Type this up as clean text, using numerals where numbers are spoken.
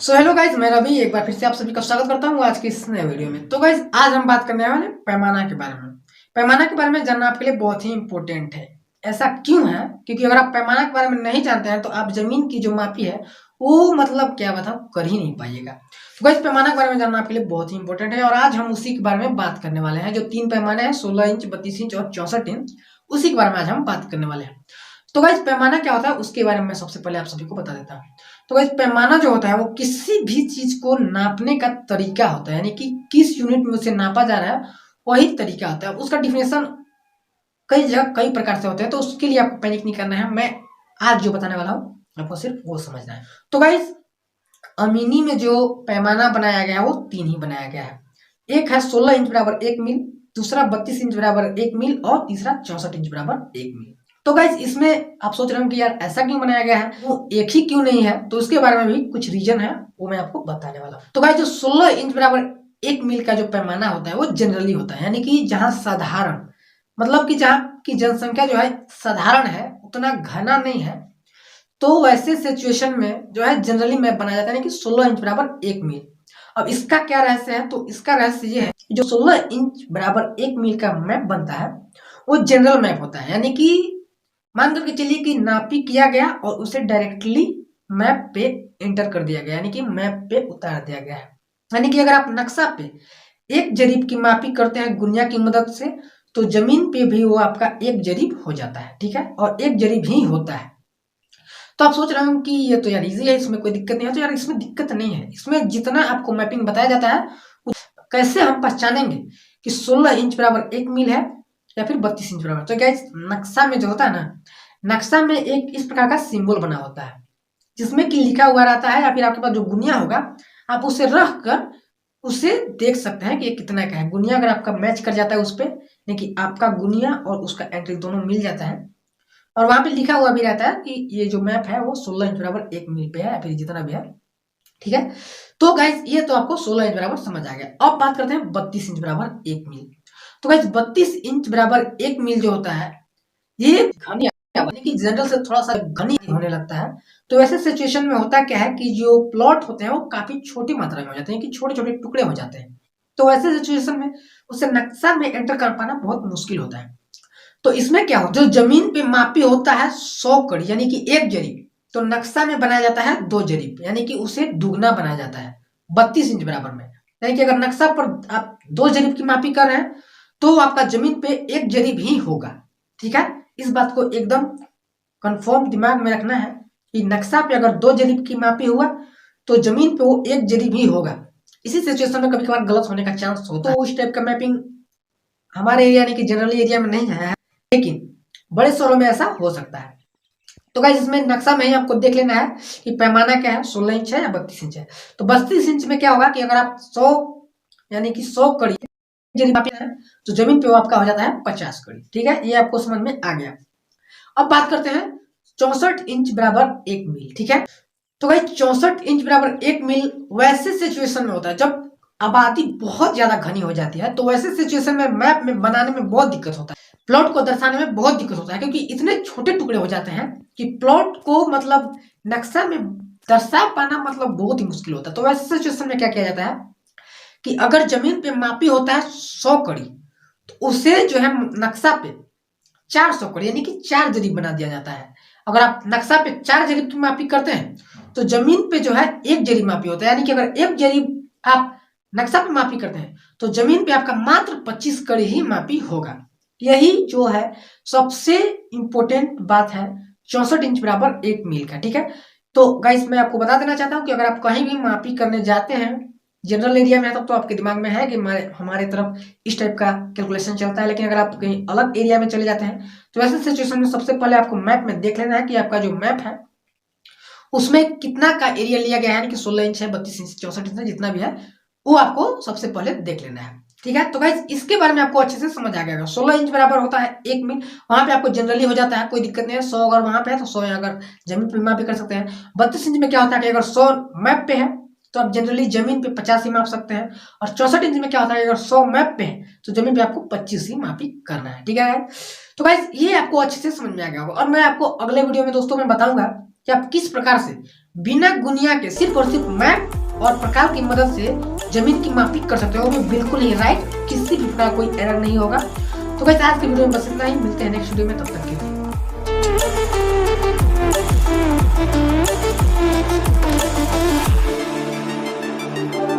Hello guys, मैं रवि एक बार फिर से आप सभी का स्वागत करता हूँ आज की इस नए वीडियो में। तो गाइज आज हम बात करने वाले हैं पैमाना के बारे में। पैमाना के बारे में जानना आपके लिए बहुत ही इंपॉर्टेंट है। ऐसा क्यों है? क्योंकि अगर आप पैमाना के बारे में नहीं जानते हैं तो आप जमीन की जो मापी है वो मतलब क्या बताऊँ कर ही नहीं पाइएगा। तो गाइज पैमाना के बारे में जानना आपके लिए बहुत ही इंपॉर्टेंट है और आज हम उसी के बारे में बात करने वाले हैं। जो 3 पैमाने हैं 16 इंच, 32 इंच और 64 इंच, उसी के बारे में आज हम बात करने वाले हैं। तो गाइज पैमाना क्या होता है उसके बारे में मैं सबसे पहले आप सभी को बता देता हूँ। तो गाइस पैमाना जो होता है वो किसी भी चीज को नापने का तरीका होता है, यानी कि किस यूनिट में उसे नापा जा रहा है वही तरीका होता है। उसका डिफिनेशन कई जगह कई प्रकार से होते हैं, तो उसके लिए आपको पैनिक नहीं करना है। मैं आज जो बताने वाला हूँ आपको सिर्फ वो समझना है। तो गाइस अमीनी में जो पैमाना बनाया गया है वो 3 ही बनाया गया है। एक है 16 इंच बराबर 1 मील, दूसरा 32 इंच बराबर 1 मील और तीसरा 64 इंच बराबर 1 मील। तो गाइज इसमें आप सोच रहे हो कि यार ऐसा क्यों बनाया गया है, वो एक ही क्यों नहीं है? तो उसके बारे में भी कुछ रीजन है, वो मैं आपको बताने वाला हूँ। तो गाइज जो 16 इंच बराबर 1 मील का जो पैमाना होता है वो जनरली होता है, यानी कि जहां साधारण मतलब कि जहां की जनसंख्या जो है साधारण है, उतना घना नहीं है, तो वैसे सिचुएशन में जो है जनरली मैप बनाया जाता है कि 16 इंच बराबर 1 मील। अब इसका क्या रहस्य है? तो इसका रहस्य ये है कि जो 16 इंच बराबर 1 मील का मैप बनता है वो जनरल मैप होता है, यानी कि मान करके चलिए कि नापी किया गया और उसे डायरेक्टली मैप पे एंटर कर दिया गया, यानी कि मैप पे उतार दिया गया है। यानी कि अगर आप नक्शा पे एक जरीब की मापी करते हैं गुनिया की मदद से, तो जमीन पे भी वो आपका एक जरीब हो जाता है, ठीक है, और एक जरीब ही होता है। तो आप सोच रहे हो कि ये तो यार इजी है, इसमें कोई दिक्कत नहीं है। तो यार इसमें दिक्कत नहीं है। इसमें जितना आपको मैपिंग बताया जाता है कैसे हम पहचानेंगे कि 16 इंच बराबर 1 मील है या फिर 32 इंच बराबर। तो गाइस नक्शा में जो होता है ना, नक्शा में एक इस प्रकार का सिंबल बना होता है जिसमें कि लिखा हुआ रहता है, या फिर आपके पास जो गुनिया होगा आप उसे रख कर उसे देख सकते हैं कि ये कितना का है। गुनिया अगर आपका मैच कर जाता है उस पर, यानी कि आपका गुनिया और उसका एंट्री दोनों मिल जाता है, और वहां पे लिखा हुआ भी रहता है कि ये जो मैप है वो 16 इंच बराबर 1 मील पे है या फिर जितना भी है, ठीक है। तो गाइज ये तो आपको 16 इंच बराबर समझ आ गया। अब बात करते हैं 32 इंच बराबर 1 मील। तो गाइज 32 इंच बराबर 1 मील जो होता है ये घनी यानी कि जनरल से थोड़ा सा घनी होने लगता है। तो ऐसे सिचुएशन में होता क्या है कि जो प्लॉट होते हैं वो काफी छोटी मात्रा में हो जाते हैं, कि छोटे छोटे टुकड़े हो जाते हैं। तो ऐसे सिचुएशन में उसे नक्शा में एंटर कर पाना बहुत मुश्किल होता है। तो इसमें क्या हो, जो जमीन पे मापी होता है 100 कड़ी यानी कि 1 जरीब, तो नक्शा में बनाया जाता है 2 जरीब, यानी कि उसे दुगना बनाया जाता है 32 इंच बराबर में। यानी कि अगर नक्शा पर आप 2 जरीब की मापी कर रहे हैं तो आपका जमीन पे 1 जरीब ही होगा, ठीक है। इस बात को एकदम कंफर्म दिमाग में रखना है कि नक्शा पे अगर 2 जरीब की मापी हुआ तो जमीन पे वो 1 जरीब ही होगा। इसी सिचुएशन में कभी कभार गलत होने का चांस होता है। तो उस टाइप का मैपिंग हमारे एरिया यानी कि जनरली एरिया में नहीं है, लेकिन बड़े शहरों में ऐसा हो सकता है। तो गाइस इसमें नक्शा में ही आपको देख लेना है कि पैमाना क्या है, 16 इंच है या 32 इंच है। तो 32 इंच में क्या होगा कि अगर आप 100 यानी कि 100 कड़ी है तो जमीन पे वो आपका हो जाता है 50 कड़ी, ठीक है। ये आपको समझ में आ गया। अब बात करते हैं 64 इंच बराबर 1 मील, ठीक है। तो भाई 64 इंच बराबर 1 मील वैसे सिचुएशन में होता है जब आबादी बहुत ज्यादा घनी हो जाती है। तो वैसे सिचुएशन में मैप में बनाने में बहुत दिक्कत होता है, प्लॉट को दर्शाने में बहुत दिक्कत होता है, क्योंकि इतने छोटे टुकड़े हो जाते हैं कि प्लॉट को मतलब नक्शा में दर्शा पाना मतलब बहुत ही मुश्किल होता है। तो वैसे सिचुएशन में क्या किया जाता है कि अगर जमीन पे मापी होता है 100 कड़ी, तो उसे जो है नक्शा पे 400 कड़ी यानी कि 4 जरीब बना दिया जाता है। अगर आप नक्शा पे 4 जरीब की मापी करते हैं तो जमीन पे जो है 1 जरीब मापी होता है, यानी कि अगर 1 जरीब आप नक्शा पे मापी करते हैं तो जमीन पे आपका मात्र 25 कड़ी ही मापी होगा। यही जो है सबसे इंपॉर्टेंट बात है 64 इंच बराबर 1 मील का, ठीक है। तो गाइस मैं आपको बता देना चाहता हूँ कि अगर आप कहीं भी मापी करने जाते हैं जनरल एरिया में, तब तो आपके दिमाग में है कि हमारे तरफ इस टाइप का कैलकुलेशन चलता है। लेकिन अगर आप कहीं अलग एरिया में चले जाते हैं तो ऐसे सिचुएशन में सबसे पहले आपको मैप में देख लेना है कि आपका जो मैप है उसमें कितना का एरिया लिया गया है, यानी कि 16 इंच है, 32 इंच, 64 इंच है, जितना भी है वो आपको सबसे पहले देख लेना है, ठीक है। तो गाइस इसके बारे में आपको अच्छे से समझ आ गया। 16 इंच बराबर होता है 1 मील, वहां पे आपको जनरली हो जाता है, कोई दिक्कत नहीं है। 100 अगर वहां पे है तो 100 अगर जमीन पे माप भी कर सकते हैं। 32 इंच में क्या होता है कि अगर 100 मैप पे है तो आप जनरली जमीन पे 50 ही माप सकते हैं, और 64 इंच में क्या होता है अगर 100 मैप पे है तो जमीन पे आपको 25 ही मापी करना है, ठीक है। तो गाइस ये आपको अच्छे से समझ में आ गया होगा, और मैं आपको अगले वीडियो में दोस्तों मैं बताऊंगा कि आप किस प्रकार से बिना गुनिया के सिर्फ और सिर्फ मैप और प्रकार की मदद से जमीन की मापी कर सकते हो, वो भी बिल्कुल ही राइट, किसी भी प्रकार कोई एरर नहीं होगा। तो गाइस आज की वीडियो में बस इतना ही, मिलते हैं नेक्स्ट वीडियो में, तब तक के लिए।